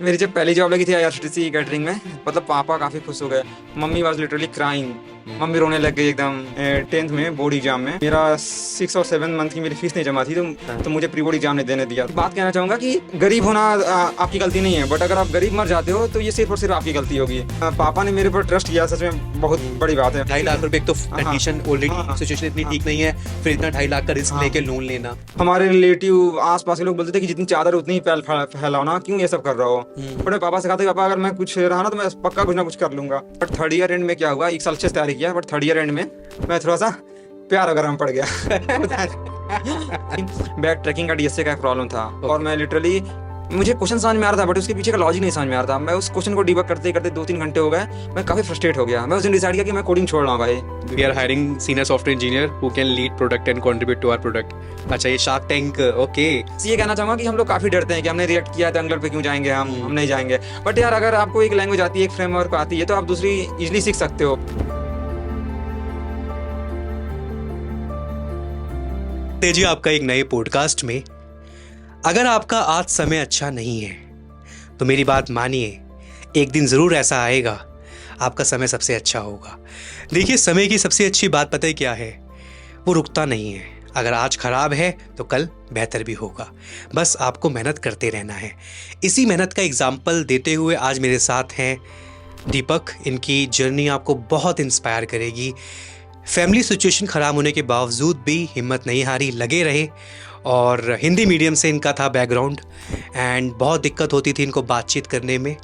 मेरी जब पहली जॉब लगी थी IRCTC कैटरिंग में, मतलब पापा काफ़ी खुश हो गए। Mummy was literally crying. Mummy रोने लग गई एकदम। 10th में बोर्ड एग्जाम में मेरा 6 और 7 मंथ की मेरी फीस नहीं जमा थी, तो मुझे प्री बोर्ड एग्जाम नहीं देने दिया। बात कहना चाहूँगा कि गरीब होना आपकी गलती नहीं है, बट अगर आप गरीब मर जाते हो तो ये सिर्फ और सिर्फ आपकी गलती होगी। पापा ने मेरे पर ट्रस्ट किया, सच में बहुत बड़ी बात है। 2.5 लाख रुपए, एक तो कंडीशन ऑलरेडी सिचुएशन इतनी ठीक नहीं है, फिर इतना 2.5 लाख का रिस्क लेके लोन लेना। हमारे रिलेटिव आस-पास के लोग बोलते थे कि जितनी चादर उतनी ही फैलाओ ना, क्यों ये सब कर रहे हो। बट मैं पापा से कहा था, पापा अगर मैं कुछ रहा ना तो मैं पक्का कुछ ना कुछ कर लूंगा। बट थर्ड ईयर एंड में क्या हुआ, 1 साल अच्छे से तैयारी किया, बट थर्ड ईयर एंड में मैं थोड़ा सा प्यार वगैरह में पड़ गया। बैक ट्रैकिंग का DSA का एक प्रॉब्लम था और मैं लिटरली, मुझे क्वेश्चन समझ में आ रहा था बट उसके पीछे का लॉजिक नहीं समझ में आ रहा था। मैं उस क्वेश्चन को डिबग करते करते 2-3 घंटे हो गए, मैं काफी फ्रस्ट्रेट हो गया। मैं उस दिन डिसाइड किया कि मैं कोडिंग छोड़ रहा हूँ भाई। We are hiring senior software engineer who can lead product and contribute to our product. अच्छा, ये शार्क टैंक, ओके। ये कहना चाहूंगा कि हम लोग काफी डरते हैं कि हमने रिएक्ट किया तो एंगुलर पे क्यों जाएंगे, हम नहीं जाएंगे। बट यार अगर आपको एक लैंग्वेज आती है, एक फ्रेमवर्क आती है, तो आप दूसरी इजीली सीख सकते हो। तेजी आपका एक नए पॉडकास्ट में। अगर आपका आज समय अच्छा नहीं है तो मेरी बात मानिए, एक दिन ज़रूर ऐसा आएगा आपका समय सबसे अच्छा होगा। देखिए, समय की सबसे अच्छी बात पता है क्या है? वो रुकता नहीं है। अगर आज खराब है तो कल बेहतर भी होगा। बस आपको मेहनत करते रहना है। इसी मेहनत का एग्जाम्पल देते हुए आज मेरे साथ हैं दीपक। इनकी जर्नी आपको बहुत इंस्पायर करेगी। फैमिली सिचुएशन ख़राब होने के बावजूद भी हिम्मत नहीं हारी, लगे रहे। और हिंदी मीडियम से इनका था बैकग्राउंड एंड बहुत दिक्कत होती थी इनको बातचीत करने में,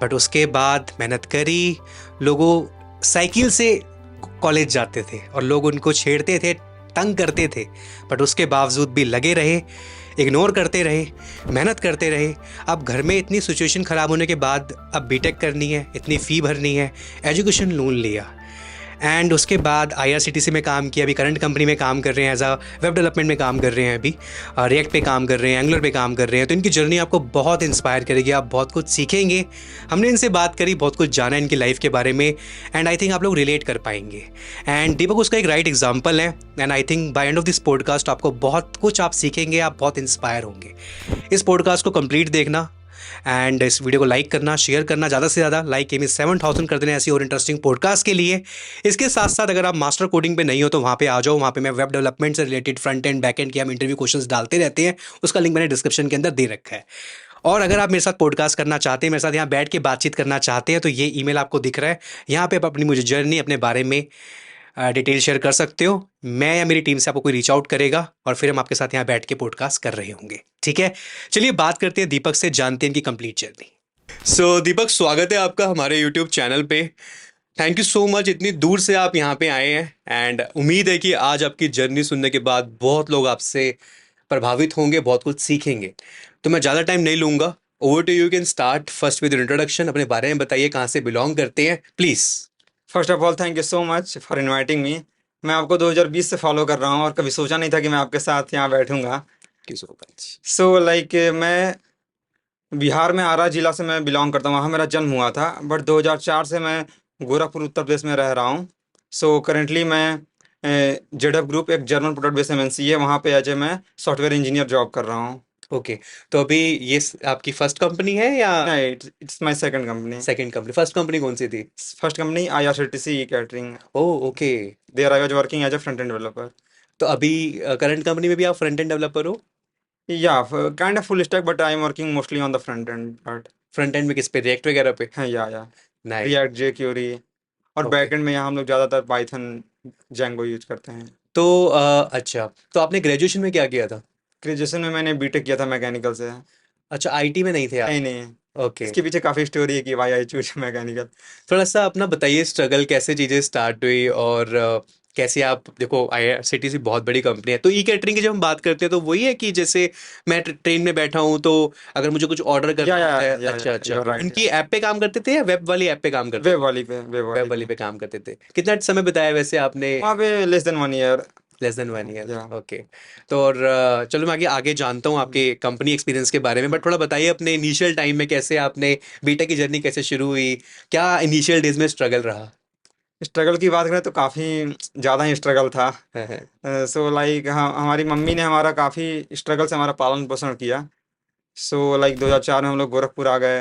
बट उसके बाद मेहनत करी। लोगों साइकिल से कॉलेज जाते थे और लोग उनको छेड़ते थे, तंग करते थे, बट उसके बावजूद भी लगे रहे, इग्नोर करते रहे, मेहनत करते रहे। अब घर में इतनी सिचुएशन ख़राब होने के बाद अब BTech करनी है, इतनी फ़ी भरनी है, एजुकेशन लोन लिया एंड उसके बाद IRCTC में काम किया। अभी करंट कंपनी में काम कर रहे हैं, एज अ वेब डेवलपमेंट में काम कर रहे हैं, अभी रिएक्ट पे काम कर रहे हैं, एंगुलर पे काम कर रहे हैं। तो इनकी जर्नी आपको बहुत इंस्पायर करेगी, आप बहुत कुछ सीखेंगे। हमने इनसे बात करी, बहुत कुछ जाना इनकी लाइफ के बारे में एंड आई थिंक आप लोग रिलेट कर पाएंगे। एंड दीपक उसका एक राइट एग्जाम्पल है and I think by end of this podcast आपको बहुत कुछ आप सीखेंगे, आप बहुत इंस्पायर होंगे। इस पॉडकास्ट को कंप्लीट देखना एंड इस वीडियो को लाइक करना, शेयर करना, ज़्यादा से ज़्यादा लाइक एम 7000 कर देना ऐसी और इंटरेस्टिंग पॉडकास्ट के लिए। इसके साथ साथ अगर आप मास्टर कोडिंग पे नहीं हो तो वहाँ पे आ जाओ। वहाँ पे मैं वेब डेवलपमेंट से related front end back and के हम इंटरव्यू क्वेश्चंस डालते रहते हैं, उसका लिंक मैंने डिस्क्रिप्शन के अंदर दे रखा है। और अगर आप मेरे साथ पॉडकास्ट करना चाहते हैं, मेरे साथ यहाँ बैठ के बातचीत करना चाहते हैं, तो ये ईमेल आपको दिख रहा है, यहाँ पे आप अपनी मुझे जर्नी, अपने बारे में डिटेल शेयर कर सकते हो। मैं या मेरी टीम से आपको कोई रीच आउट करेगा और फिर हम आपके साथ यहाँ बैठ के पॉडकास्ट कर रहे होंगे। ठीक है, चलिए बात करते हैं दीपक से, जानते हैं इनकी कंप्लीट जर्नी। सो दीपक, स्वागत है आपका हमारे यूट्यूब चैनल पे। थैंक यू सो मच, इतनी दूर से आप यहाँ पे आए हैं एंड उम्मीद है कि आज आपकी जर्नी सुनने के बाद बहुत लोग आपसे प्रभावित होंगे, बहुत कुछ सीखेंगे। तो मैं ज़्यादा टाइम नहीं लूँगा, over to you, can start first with introduction. अपने बारे में बताइए, कहाँ से बिलोंग करते हैं please. First of all thank you so much for inviting me. मैं आपको 2020 से फॉलो कर रहा हूँ और कभी सोचा नहीं था कि मैं आपके साथ यहाँ बैठूंगा। सो लाइक मैं बिहार में आरा जिला से मैं बिलोंग करता हूँ, वहाँ मेरा जन्म हुआ था, बट 2004 से मैं गोरखपुर उत्तर प्रदेश में रह रहा हूँ। सो करेंटली मैं जेडएफ ग्रुप, एक जर्मन प्रोडक्ट बेस्ड MNC है, वहाँ पे एज ए मैं सॉफ्टवेयर इंजीनियर जॉब कर रहा हूँ। ओके, तो अभी ये आपकी फर्स्ट कंपनी है या नहीं, it's my second company. Second company? First company कौन सी थी? First company IRCTC catering. Oh okay. There I was working as a front end developer. तो अभी करंट कंपनी में भी आप फ्रंट एंड डेवलपर हो? Yeah, kind of full stack, but I'm working mostly on the front end part. Front end में किस पे, react वगैरह पे? हाँ, या नाइस। React, jQuery, और ओके, बैक एंड में यहाँ हम लोग ज़्यादातर Python, Django यूज करते हैं। तो अच्छा, तो आपने ग्रेजुएशन में क्या किया था? ग्रेजुएशन में मैंने BTech किया था मैकेनिकल से। अच्छा, आईटी में नहीं थे आप? नहीं, ओके, इसके पीछे काफ़ी स्टोरी है कि वाई आई चूज मैकेनिकल। थोड़ा सा अपना बताइए स्ट्रगल, कैसे चीज़ें स्टार्ट हुई और कैसे आप, देखो IRCTC बहुत बड़ी कंपनी है, तो ई कैटरिंग की जब हम बात करते हैं तो वही है कि जैसे मैं ट्रेन में बैठा हूँ तो अगर मुझे कुछ ऑर्डर करना या होता है। या अच्छा अच्छा, you're right, इनकी ऐप पे काम करते थे या वेब वाली ऐप पे काम करते वेब वाली पे, वेब वाली पे काम करते थे? कितना समय बिताया वैसे आपने? वहाँ पे less than 1 year। Less than 1 year, या ओके। तो और चलो मैं आगे आगे जानता हूँ आपके कंपनी एक्सपीरियंस के बारे में, बट थोड़ा बताइए अपने इनिशियल टाइम में कैसे आपने बीटेक की जर्नी कैसे शुरू हुई, क्या इनिशियल डेज में स्ट्रगल रहा? स्ट्रगल की बात करें तो काफ़ी ज़्यादा ही स्ट्रगल था। सो लाइक हमारी मम्मी ने हमारा काफ़ी स्ट्रगल से हमारा पालन पोषण किया। सो लाइक 2004 में हम लोग गोरखपुर आ गए।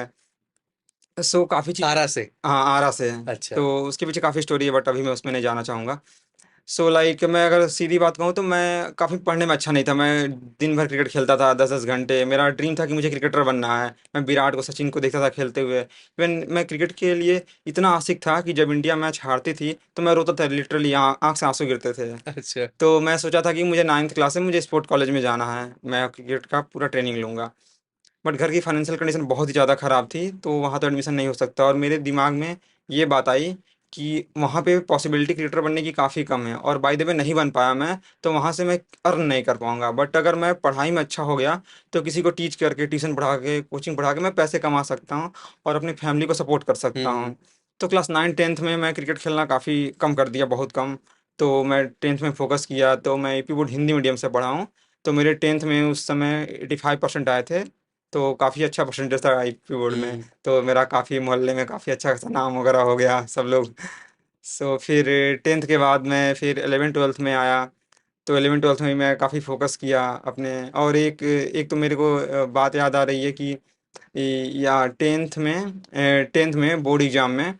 सो काफ़ी चीज़ें। आरा से? हाँ, आरा से है। अच्छा। तो उसके पीछे काफ़ी स्टोरी है, बट अभी मैं उसमें नहीं जाना चाहूँगा। सो लाइक मैं अगर सीधी बात कहूँ तो मैं काफ़ी पढ़ने में अच्छा नहीं था। मैं दिन भर क्रिकेट खेलता था 10-10 घंटे। मेरा ड्रीम था कि मुझे क्रिकेटर बनना है। मैं विराट को, सचिन को देखता था खेलते हुए। इवन मैं क्रिकेट के लिए इतना आशिक था कि जब इंडिया मैच हारती थी तो मैं रोता था, लिटरली आँख से आँसू गिरते थे। अच्छा। तो मैं सोचा था कि मुझे 9th क्लास में मुझे स्पोर्ट कॉलेज में जाना है, मैं क्रिकेट का पूरा ट्रेनिंग लूँगा। बट घर की फाइनेंशियल कंडीशन बहुत ही ज़्यादा ख़राब थी, तो वहाँ तो एडमिशन नहीं हो सकता, और मेरे दिमाग में ये बात आई कि वहाँ पे पॉसिबिलिटी क्रिकेटर बनने की काफ़ी कम है, और बाय द वे नहीं बन पाया मैं, तो वहाँ से मैं अर्न नहीं कर पाऊँगा। बट अगर मैं पढ़ाई में अच्छा हो गया, तो किसी को टीच करके, ट्यूशन पढ़ा के, कोचिंग पढ़ा के मैं पैसे कमा सकता हूँ और अपनी फैमिली को सपोर्ट कर सकता हम्म। हूँ। तो क्लास 9-10th में मैं क्रिकेट खेलना काफ़ी कम कर दिया, बहुत कम। तो मैं 10th में फ़ोकस किया, तो मैं यूपी बोर्ड हिंदी मीडियम से पढ़ा हूँ। तो मेरे 10th में उस समय 85% आए थे। तो काफ़ी अच्छा परसेंटेज था आईपी बोर्ड में। हम्म। तो मेरा काफ़ी मोहल्ले में काफ़ी अच्छा खासा नाम वगैरह हो गया, सब लोग। सो फिर 10th के बाद मैं फिर 11th-12th में आया। तो 11th-12th में मैं काफ़ी फोकस किया अपने। और एक एक तो मेरे को बात याद आ रही है कि या 10th में बोर्ड एग्ज़ाम में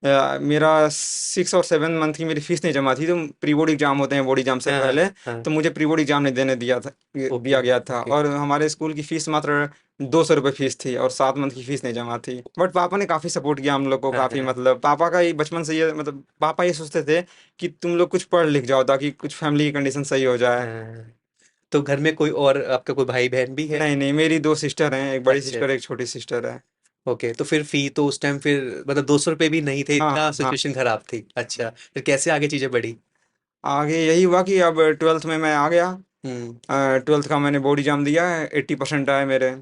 मेरा 6 और 7 मंथ की मेरी फीस नहीं जमा थी। तो प्री बोर्ड एग्जाम होते हैं बोर्ड एग्जाम से हाँ पहले। हाँ। तो मुझे प्री बोर्ड एग्जाम नहीं देने दिया ओके गया था, ओके। और हमारे स्कूल की फीस मात्र 200 रुपये फीस थी, और 7 मंथ की फीस नहीं जमा थी। बट पापा ने काफ़ी सपोर्ट किया हम लोग को, हाँ काफ़ी, हाँ मतलब पापा का ही बचपन से ये, मतलब पापा ये सोचते थे कि तुम लोग कुछ पढ़ लिख जाओ ताकि कुछ फैमिली की कंडीशन सही हो जाए। हाँ। तो घर में कोई और आपका कोई भाई बहन भी है? नहीं नहीं, मेरी 2 सिस्टर हैं, एक बड़ी अच्छा। सिस्टर, एक छोटी सिस्टर है। ओके, तो फिर फी तो उस टाइम फिर मतलब 200 रुपये भी नहीं थे, हाँ इतना हाँ। सिचुएशन खराब थी। अच्छा, फिर कैसे आगे चीजें बढ़ी? आगे यही हुआ कि अब 12th में मैं आ गया। हम्म। 12th का मैंने बोर्ड एग्जाम दिया, 80% आए मेरे।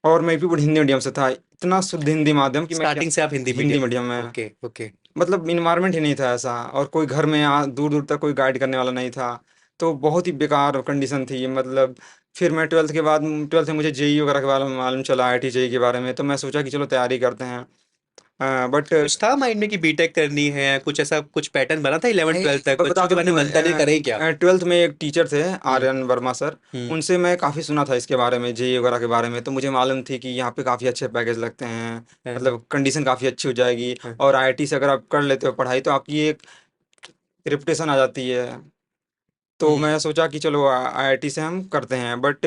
और मैं भी हिंदी मीडियम से था, इतना शुद्ध हिंदी माध्यम कि मैं क्या। स्टार्टिंग से आप हिंदी हिंदी मीडियम? मीडियम में, ओके ओके। मतलब इन्वायरमेंट ही नहीं था ऐसा, और कोई घर में दूर दूर तक कोई गाइड करने वाला नहीं था। तो बहुत ही बेकार कंडीशन थी, मतलब। फिर मैं 12th में मुझे जेई वगैरह के बारे में मालूम चला, आईआईटी जेई के बारे में, तो मैं सोचा कि चलो तैयारी करते हैं। बट कुछ था माइंड में कि बीटेक करनी है, कुछ ऐसा कुछ पैटर्न बना था 11 नहीं, 12 तक? बच्चों के बताता हूँ बारे में क्यों। बनता नहीं, करे क्या? 12th में एक टीचर थे, हम्म आर्यन वर्मा सर। हम्म। उनसे मैं काफ़ी सुना था इसके बारे में, जेई वगैरह के बारे में, तो मुझे मालूम थी कि यहाँ पे काफ़ी अच्छे पैकेज लगते हैं, हाँ हाँ मतलब कंडीशन काफ़ी अच्छी हो जाएगी। हाँ। और आईआईटी से अगर आप कर लेते हो पढ़ाई, तो आपकी एक रेपुटेशन आ जाती है। तो हम्म। मैं सोचा कि चलो आईआईटी से हम करते हैं। बट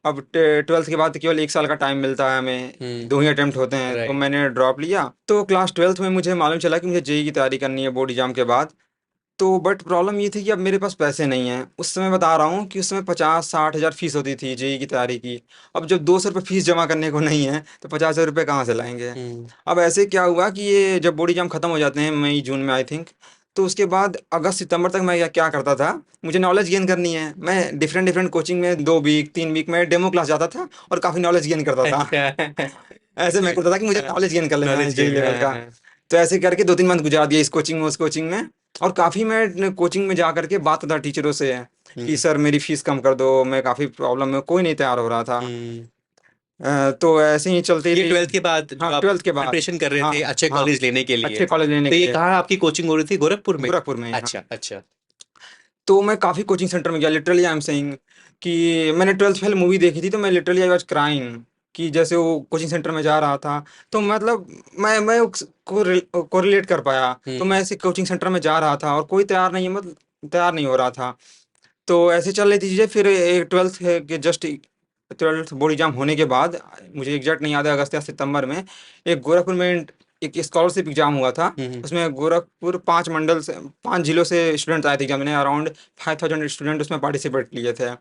अब 12th के बाद केवल 1 साल का टाइम मिलता है हमें, हम्म। 2 ही अटेम्प्ट होते हैं, तो राइट। मैंने ड्रॉप लिया। तो क्लास 12th में मुझे मालूम चला कि मुझे जेई की तैयारी करनी है बोर्ड एग्जाम के बाद। तो बट प्रॉब्लम ये थी कि अब मेरे पास पैसे नहीं हैं। उस समय बता रहा हूँ कि उस समय 50-60 हज़ार फीस होती थी जेई की तैयारी की। अब जब 200 रुपये फीस जमा करने को नहीं है, तो 50 हज़ार रुपये कहाँ से लाएंगे। हम्म। अब ऐसे क्या हुआ कि ये जब बोर्ड एग्जाम खत्म हो जाते हैं मई जून में, आई थिंक, तो उसके बाद अगस्त सितंबर तक मैं क्या करता था, मुझे नॉलेज गेन करनी है, मैं डिफरेंट डिफरेंट कोचिंग में 2 वीक 3 वीक में डेमो क्लास जाता था, और काफ़ी नॉलेज गेन करता था। अच्छा। ऐसे मैं करता था कि मुझे नॉलेज गेन कर लेना है नॉलेज जेई गेन, लेवल हाँ का। हाँ। तो ऐसे करके 2-3 मंथ गुजार दिए इस कोचिंग में, उस कोचिंग में। और काफ़ी मैं कोचिंग में जा करके बात करता टीचरों से कि हम्म सर मेरी फीस कम कर दो, मैं काफ़ी प्रॉब्लम में, कोई नहीं तैयार हो रहा था। हम्म। तो ऐसे ही चलती ये रही। 12th के बाद हाँ, जो आप 12th के बाद। प्रिपरेशन कर रहे हाँ थे अच्छे हाँ, कॉलेज लेने के लिए, अच्छे कॉलेज लेने तो के ये लिए। कहाँ आपकी कोचिंग हो रही थी, गोरखपुर में? गोरखपुर में ही, हाँ। अच्छा अच्छा। तो मैं काफ़ी कोचिंग सेंटर में गया, लिटरली आई एम सेइंग कि मैंने 12th पहले मूवी देखी थी, तो मैं लिटरली आई वाज क्राइंग कि जैसे वो कोचिंग सेंटर में जा रहा था। तो मतलब मैं को रिलेट कर पाया। तो हम्म मैं ऐसे कोचिंग सेंटर में जा रहा था और कोई तैयार नहीं है, मतलब तैयार नहीं हो रहा था। तो ऐसे चल रही थी चीज़ें। फिर एक 12th के जस्ट 12th बोर्ड एग्जाम होने के बाद, मुझे एग्जैक्ट नहीं याद है, अगस्त या सितंबर में, एक गोरखपुर में एक स्कॉलरशिप एग्जाम हुआ था। हम्म। उसमें गोरखपुर 5 मंडल से, 5 जिलों से स्टूडेंट्स आए थे एग्जाम में, अराउंड 5000 स्टूडेंट उसमें पार्टिसिपेट लिए थे।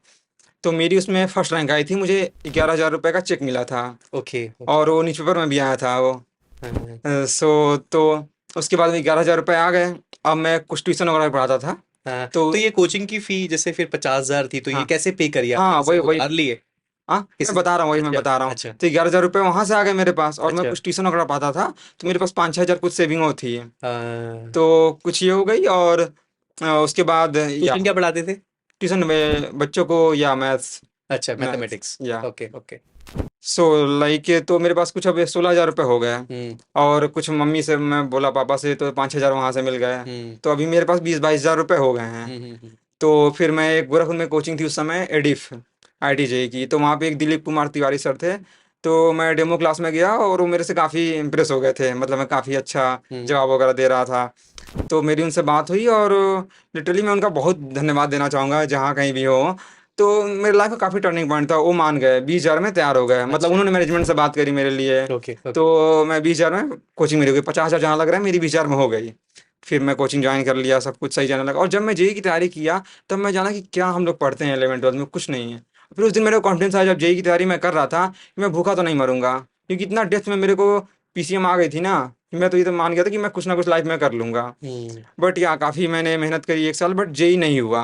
तो मेरी उसमें फर्स्ट रैंक आई थी, मुझे 11,000 रुपये का चेक मिला था। Okay okay. और वो न्यूज़पेपर में भी आया था वो। हाँ हाँ तो उसके बाद में 11,000 रुपये आ गए। अब मैं कुछ ट्यूशन वगैरह पढ़ाता था। हाँ। तो तो ये कोचिंग की फी जैसे फिर 50,000 थी, तो ये हाँ कैसे पे करी आपने, हाँ, किसी वही से वही। उधार लिए? हाँ, मैं किसी से? बता रहा हूँ, वही मैं अच्छा बता रहा हूँ। अच्छा तो 11,000 रुपये वहां से आ गए मेरे पास, और मैं अच्छा। कुछ ट्यूशन वगैरह पढ़ाता था। तो मेरे ओके। पास 5-6 हज़ार कुछ सेविंग हो थी। हाँ। तो कुछ ये हो गई। और उसके बाद या ट्यूशन क्या पढ़ाते थे? ट्यूशन में बच्चों को, या मैथ्स। अच्छा, मैथ्स मैथमेटिक्स। या ओके ओके। सो लाइक, तो मेरे पास कुछ अब 16,000 रुपये हो गए। हम्म और कुछ मम्मी से मैं बोला, पापा से, तो 5-6 हज़ार वहाँ से मिल गए। हम्म तो अभी मेरे पास 20-22 हज़ार रुपये हो गए हैं। हम्म। तो फिर मैं एक गोरखपुर में कोचिंग थी उस समय, एडिफ आईटी जेई की, तो वहाँ पे एक दिलीप कुमार तिवारी सर थे। तो मैं डेमो क्लास में गया और वो मेरे से काफ़ी इम्प्रेस हो गए थे, मतलब मैं काफ़ी अच्छा जवाब वगैरह दे रहा था। तो मेरी उनसे बात हुई और लिटरली मैं उनका बहुत धन्यवाद देना चाहूँगा जहाँ कहीं भी हो। तो मेरे लाइफ का काफ़ी टर्निंग पॉइंट था, वो मान गए, 20,000 में तैयार हो गए, मतलब अच्छा। उन्होंने मैनेजमेंट से बात करी मेरे लिए। Okay okay. तो मैं 20,000 में कोचिंग मेरी हो गई, 50,000 जहाँ लग रहा है मेरी 20,000 में हो गई। फिर मैं कोचिंग ज्वाइन कर लिया, सब कुछ सही जाने लगा। और जब मैं जेई की तैयारी किया तब मैं जाना कि क्या हम लोग पढ़ते हैं 11th-12th में, कुछ नहीं है। फिर उस दिन मेरे को कॉन्फिडेंस आया जब जेई की तैयारी मैं कर रहा था कि मैं भूखा तो नहीं मरूंगा, क्योंकि इतना डेप्थ में मेरे को पीसीएम आ गई थी ना कि मैं तो ये तो मान गया था कि मैं कुछ ना कुछ लाइफ में कर लूंगा। बट या काफ़ी मैंने मेहनत करी 1 साल, बट जेई नहीं हुआ।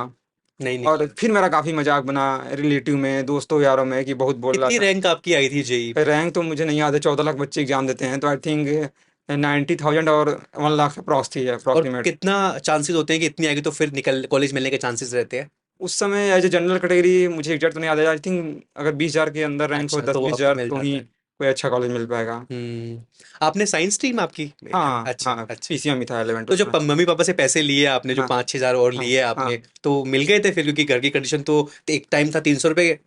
नहीं और निकला। फिर मेरा काफ़ी मजाक बना रिलेटिव में, दोस्तों यारों में, कि बहुत बोल रहा कितनी था। रैंक आपकी आई थी जेई में? रैंक तो मुझे नहीं याद है, 14 लाख बच्चे एग्जाम देते हैं, तो आई थिंक 90,000 और 1 लाख अप्रॉक्स थी और अप्रॉक्सीमेट। कितना चांसेस होते हैं कि इतनी आएगी तो फिर निकल कॉलेज मिलने के चांसेस रहते हैं? उस समय एज ए जनरल कैटेगरी मुझे एग्जैक्ट तो नहीं याद है, आई थिंक अगर 20,000 के अंदर रैंक हो, अच्छा, दस तो वो बीस आपको हजार मिल तो ही जाता है। कोई अच्छा कॉलेज मिल पाएगा। आपने साइंस स्ट्रीम आपकी? हाँ अच्छा हाँ, अच्छा। पीसीएम ही था 11 तो जो उसमें। मम्मी पापा से पैसे लिए आपने, जो हाँ 5-6 हजार और हाँ लिए हाँ आपने, तो मिल गए थे फिर? क्योंकि घर की कंडीशन तो एक टाइम था 300 रुपए,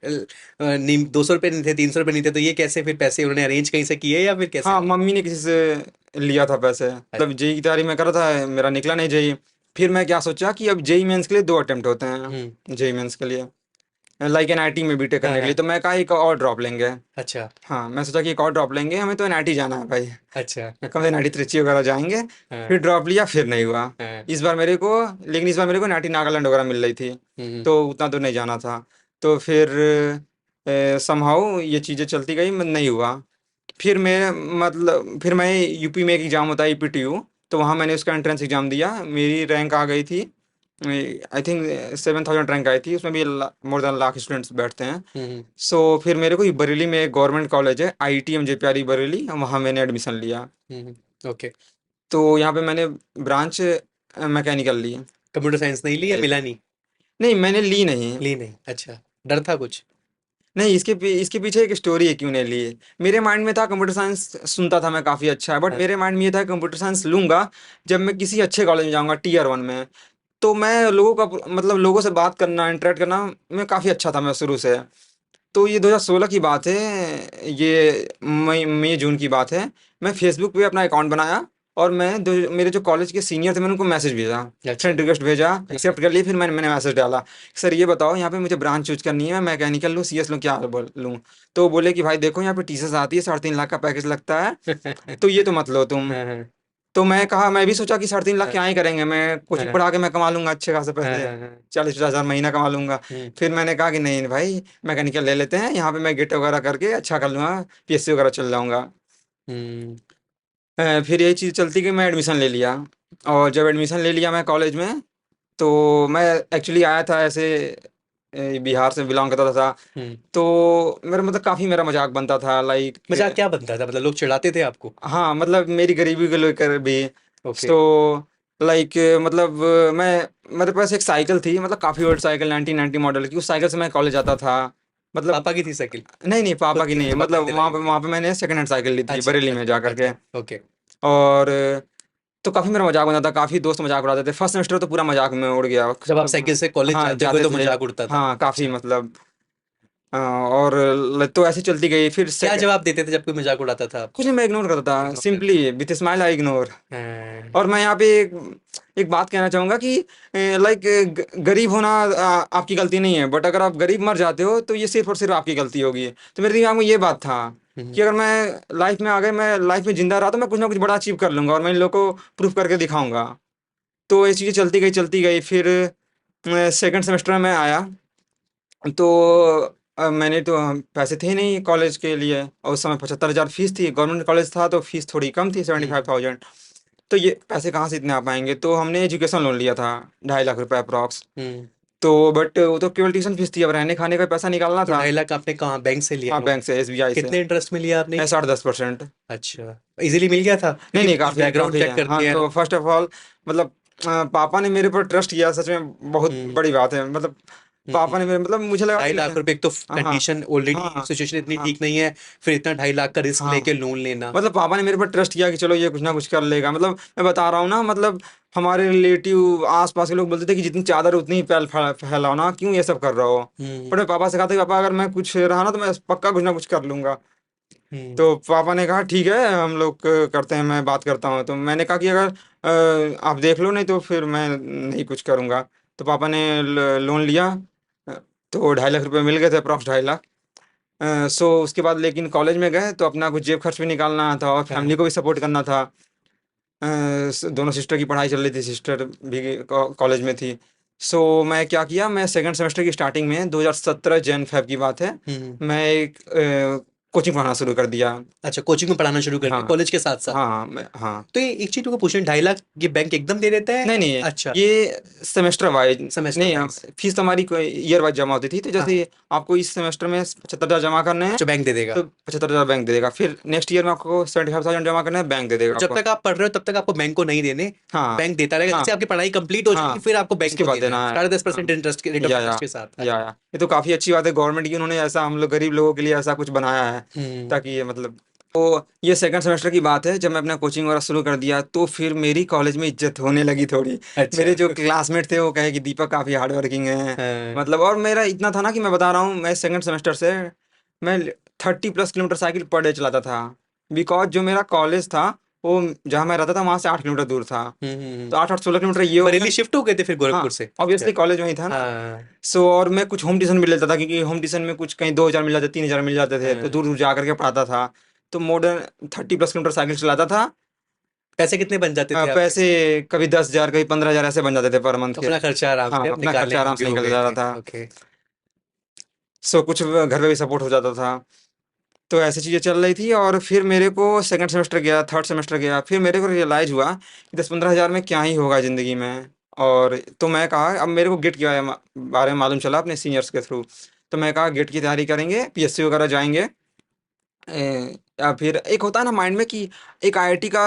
नहीं 200 रुपए नहीं थे, 300 रुपए नहीं थे, तो ये कैसे फिर पैसे उन्होंने अरेंज कहीं से किए या फिर कैसे हाँ, लिए? मम्मी ने किसी से लिया था पैसे, मतलब जेई की तैयारी मैं कर रहा था, मेरा निकला नहीं जेई। फिर मैं क्या सोचा कि अब जेई मेंस के लिए 2 अटेम्प्ट होते हम्म। हैं, जेई मेंस के लिए, लाइक एनआईटी में बीटेक हाँ करने के लिए। हाँ। तो मैं कहा एक और ड्रॉप लेंगे। अच्छा हाँ, मैं सोचा कि एक और ड्रॉप लेंगे, हमें तो एनआईटी जाना है भाई, अच्छा। कम से एनआईटी त्रिची वगैरह जाएंगे। हाँ फिर ड्रॉप लिया, फिर नहीं हुआ। हाँ। इस बार मेरे को लेकिन इस बार मेरे को एनआईटी नागालैंड वगैरह मिल रही थी, हम्म। तो उतना तो नहीं जाना था। तो फिर समहाउ ये चीज़ें चलती गई, नहीं हुआ। फिर मैं मतलब फिर मैं यूपी में एक एग्ज़ाम होता है ईपीटीयू, तो वहाँ मैंने उसका एंट्रेंस एग्ज़ाम दिया, मेरी रैंक आ गई थी, आई थिंक 7,000 रैंक आई थी। उसमें भी मोर देन लाख स्टूडेंट्स बैठते हैं। हम्म। सो फिर मेरे को बरेली में एक गवर्नमेंट कॉलेज है, आईटीएम जेपीआर बरेली, वहाँ मैंने एडमिशन लिया। ओके। तो यहाँ पे मैंने ब्रांच मैकेनिकल ली। कंप्यूटर साइंस नहीं ली या मिला नहीं? नहीं, मैंने ली नहीं। ली नहीं, अच्छा। डर था कुछ? नहीं, इसके पीछे एक स्टोरी है क्यों नहीं ली। मेरे माइंड में था कंप्यूटर साइंस, सुनता था मैं काफ़ी अच्छा है, बट हाँ। मेरे माइंड में ये था कंप्यूटर साइंस लूंगा जब मैं किसी अच्छे कॉलेज में जाऊंगा, टीयर 1 में। तो मैं लोगों का मतलब लोगों से बात करना, इंटरेक्ट करना मैं काफ़ी अच्छा था मैं शुरू से। तो ये 2016 की बात है, ये मई मई जून की बात है। मैं फेसबुक पे अपना अकाउंट बनाया और मेरे जो कॉलेज के सीनियर थे मैंने उनको मैसेज भेजा, अच्छा। फ्रेंड रिक्वेस्ट भेजा, हाँ, हाँ। एक्सेप्ट कर लिए। फिर मैंने मैसेज डाला, सर ये बताओ यहाँ पे मुझे ब्रांच चूज करनी है, मैं मैकेनिकल लूँ, सीएस लूँ, क्या लूँ। तो वो बोले कि भाई देखो यहाँ पे टीसीएस आती है, 3.5 लाख का पैकेज लगता है, तो ये तो मत लो तुम। हाँ हाँ तो मैं कहा, मैं भी सोचा कि 3.5 लाख हाँ क्या ही करेंगे, मैं कोचिंग हाँ पढ़ा के मैं कमा लूंगा अच्छे खासे हाँ पैसे, हाँ हाँ। 40-50 हज़ार महीना कमा लूंगा। फिर मैंने कहा कि नहीं भाई, मैकेनिकल ले लेते हैं, यहाँ पे मैं गेट वगैरह करके अच्छा कर लूंगा, पीएससी वगैरह चल जाऊंगा। हम्म। फिर यही चीज़ चलती कि मैं एडमिशन ले लिया। और जब एडमिशन ले लिया मैं कॉलेज में, तो मैं एक्चुअली आया था ऐसे, बिहार से बिलोंग करता था। हम्म। तो मेरा मतलब काफ़ी मेरा मजाक बनता था, लाइक, मजाक क्या बनता था, मतलब लोग चिढ़ाते थे आपको? हाँ, मतलब मेरी गरीबी को लेकर भी। ओके। सो लाइक, मतलब मैं मेरे पास एक साइकिल थी, मतलब काफ़ी ओल्ड साइकिल, 1990 मॉडल की, उस साइकिल से मैं कॉलेज जाता था। मतलब पापा की थी साइकिल? नहीं नहीं, पापा खुद की की? नहीं, अच्छा, पापा ने मतलब दिलाई होगी। वहाँ पे मैंने सेकंड हैंड साइकिल ली थी अच्छा बरेली में अच्छा जा करके। अच्छा। ओके। और तो काफ़ी मेरा मजाक बनता था, काफ़ी दोस्त मजाक उड़ाते थे। फर्स्ट सेमेस्टर तो पूरा मजाक में उड़ गया जब आप सब। साइकिल से कॉलेज हाँ, जाते थे जाते तो थे। मजाक उड़ता था? हाँ, काफ़ी अच्छा। मतलब, और तो ऐसी चलती गई फिर क्या सेकंड। जवाब देते थे जब कोई मजाक उड़ाता था कुछ आपका? नहीं, मैं इग्नोर करता था, इग्नोर करते? Simply with smile I ignore. हाँ। और मैं यहाँ पे एक बात कहना चाहूँगा कि लाइक, गरीब होना आपकी गलती नहीं है, बट अगर आप गरीब मर जाते हो तो ये सिर्फ और सिर्फ आपकी गलती होगी। तो मेरे दिमाग में ये बात था हम्म। कि अगर मैं लाइफ में आ गए, मैं लाइफ में जिंदा रहा, तो मैं कुछ ना कुछ बड़ा अचीव कर लूंगा और मैं इन लोगों को प्रूफ करके दिखाऊंगा। तो ये चीज़ें चलती गई। फिर सेकंड सेमेस्टर में मैं आया, तो मैंने तो पैसे थे ही नहीं कॉलेज के लिए, और उस समय 75,000 फीस थी, गवर्नमेंट कॉलेज था तो फीस थोड़ी कम थी, सेवेंटी फाइव हम्म। थाउजेंड तो ये पैसे कहाँ से इतने आ पाएंगे, तो हमने एजुकेशन लोन लिया था, 2.5 लाख रुपए अप्रॉक्स। हम्म। तो बट वो तो केवल ट्यूशन फीस थी, अब रहने खाने का पैसा निकालना तो था। 2.5 लाख आपने कहाँ बैंक से लिया हाँ, लोन? बैंक से, एसबीआई से। कितने इंटरेस्ट में लिया आपने? 8-10%। अच्छा। इजीली मिल गया था नहीं क्योंकि नहीं, कुछ काफ़ी बैकग्राउंड काफ़ी चेक है। हाँ, करते हैं ना? तो फर्स्ट ऑफ ऑल, मतलब पापा ने मेरे पर ट्रस्ट किया, सच में बहुत हम्म। बड़ी बात है, मतलब हम्म। पापा ने मेरे, मतलब मुझे लगा ढाई कि लाख रुपए, एक तो हाँ हाँ कंडीशन ऑलरेडी, हाँ सिचुएशन इतनी हाँ ठीक नहीं है, फिर इतना 2.5 लाख का रिस्क हाँ, लेके लोन लेना। मतलब पापा ने मेरे पर ट्रस्ट किया कि चलो ये कुछ ना कुछ कर लेगा। मतलब मैं बता रहा हूँ ना, मतलब हमारे रिलेटिव आस पास के लोग बोलते थे कि जितनी चादर उतनी ही फैलाओ ना, क्यों ये सब कर रहा हो। हम्म। पर मैं पापा से कहा था कि पापा अगर मैं कुछ रहा ना तो मैं पक्का कुछ ना कुछ कर लूंगा। तो पापा ने कहा ठीक है हम लोग करते हैं, मैं बात करता हूँ। तो मैंने कहा कि अगर आप देख लो नहीं तो फिर मैं नहीं कुछ करूँगा। तो पापा ने लोन लिया, अ, तो 2.5 लाख रुपए मिल गए थे, अप्रॉक्स 2.5 लाख। सो उसके बाद लेकिन कॉलेज में गए तो अपना कुछ जेब खर्च भी निकालना था और फैमिली को भी सपोर्ट करना था। दोनों सिस्टर की पढ़ाई चल रही थी, सिस्टर भी कॉलेज में थी। सो मैं क्या किया, मैं सेकंड सेमेस्टर की स्टार्टिंग में 2017 जन फेब की बात है, मैं एक कोचिंग पढ़ाना शुरू कर दिया। अच्छा, कोचिंग में पढ़ाना शुरू कर दिया हाँ कॉलेज के साथ साथ? हाँ हाँ। तो ये एक चीज को पूछना, 2.5 लाख ये बैंक एकदम दे देता है? नहीं नहीं, अच्छा, ये सेमेस्टर वाइज सेमेस्टर नहीं, वाइज। फीस तो हमारी ईयर वाइज जमा होती थी। तो हाँ, जैसे आपको इस सेमेस्टर में 75,000 जमा करने हैं जो बैंक दे देगा। तो 75,000 बैंक दे देगा। फिर नेक्स्ट ईयर में आपको 75,000 जमा करने हैं, बैंक दे देगा तो जब आपको। तक आप पढ़ रहे हो तब तक आपको बैंक को नहीं देने, हाँ बैंक देता रहेगा। हाँ जैसे आपकी पढ़ाई कंप्लीट हो जाएगी हाँ, फिर आपको बैंक उसके को बाद देना देना है है। 10.5% इंटरेस्ट के, रेट ऑफ या इंटरेस्ट के साथ। या ये तो काफी अच्छी बात है गवर्नमेंट की, उन्होंने ऐसा हम लोग गरीब लोगों के लिए ऐसा कुछ बनाया है हम्म। ताकि ये मतलब। तो ये सेकंड सेमेस्टर की बात है, जब मैं अपना कोचिंग वगैरह शुरू कर दिया तो फिर मेरी कॉलेज में इज्जत होने लगी थोड़ी। अच्छा। मेरे जो क्लासमेट थे वो कहे कि दीपक काफी हार्ड वर्किंग है, हाँ। मतलब। और मेरा इतना था ना कि मैं बता रहा हूँ, मैं सेकंड सेमेस्टर से मैं 30+ किलोमीटर साइकिल पर डे चलाता था। बिकॉज जो मेरा कॉलेज था वो जहाँ मैं रहता था वहाँ से 8 किलोमीटर दूर था। तो 8-8 16 किलोमीटर ये हो बरेली गया। शिफ्ट हो गए थे फिर गोरखपुर हाँ से? ऑब्वियसली कॉलेज में ही था ना। हाँ। सो और मैं कुछ होम ट्यूशन भी लेता था, क्योंकि होम ट्यूशन में कुछ कहीं 2,000 मिल जाते, 3,000 मिल जाते थे, तो हाँ। दूर दूर जा करके पढ़ाता था। तो मोर देन 30+ किलोमीटर साइकिल चलाता था। पैसे कितने बन जाते थे आपके? पैसे कभी 10,000 कभी 15,000 ऐसे बन जाते थे पर मंथ के। अपना खर्चा आराम हाँ से अपना निकालने खर्चा आराम योग्य से हो निकल गए जाता थे। था। ओके। सो कुछ घर पे भी सपोर्ट हो जाता था। तो ऐसी चीज़ें चल रही थी। और फिर मेरे को सेकंड सेमेस्टर गया, थर्ड सेमेस्टर गया, फिर मेरे को रियलाइज़ हुआ कि 10-15 हज़ार में क्या ही होगा ज़िंदगी में। और तो मैं कहा, अब मेरे को गेट के बारे में मालूम चला अपने सीनियर्स के थ्रू। तो मैं कहा गेट की तैयारी करेंगे, पीएससी वगैरह जाएंगे। या फिर एक होता है ना माइंड में कि एक आईआईटी का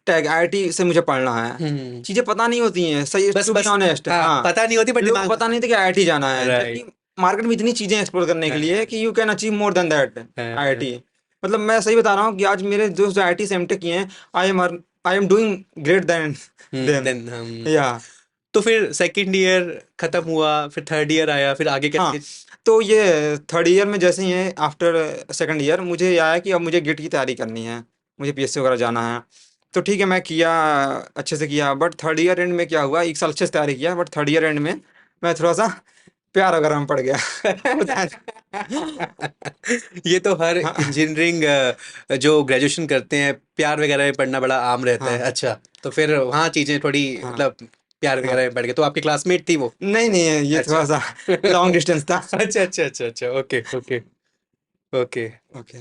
टैग, आईआईटी से मुझे पढ़ना है। हम्म। चीज़ें पता नहीं होती हैं, सही बस टू बी बस ऑनेस्ट। हाँ, हाँ, पता नहीं होती बट लोगों को दिमाग। पता नहीं था कि आईआईटी जाना है, राइट। जबकि मार्केट में इतनी चीज़ें एक्सप्लोर करने के लिए कि you can achieve more than that IIT. मतलब मैं सही बता रहा हूँ कि आज मेरे दोस्त जो आईआईटी से एमटेक किए हैं, I am doing great then them. Then हम। या तो फिर सेकंड ईयर खत्म हुआ, फिर थर्ड ईयर आया, फिर आगे हाँ, कैसे? तो ये थर्ड ईयर में जैसे ही है, आफ्टर सेकंड ईयर मुझे ये आया कि अब मुझे गेट की तैयारी करनी है, मुझे पीएससी वगैरह जाना है। तो ठीक है मैं किया, अच्छे से किया। बट थर्ड ईयर एंड में क्या हुआ, एक साल अच्छे से तैयारी किया, बट थर्ड ईयर एंड में मैं थोड़ा सा प्यार वगैरह में पड़ गया। होता है। ये तो हर हाँ इंजीनियरिंग जो ग्रेजुएशन करते हैं प्यार वगैरह में पढ़ना बड़ा आम रहता है। हाँ अच्छा, तो फिर वहाँ चीजें थोड़ी हाँ मतलब प्यार हाँ। वगैरह में पड़ गए। तो आपकी क्लासमेट थी वो? नहीं नहीं, ये थोड़ा अच्छा। सा लॉन्ग डिस्टेंस था। अच्छा अच्छा अच्छा अच्छा, ओके ओके ओके। ओके।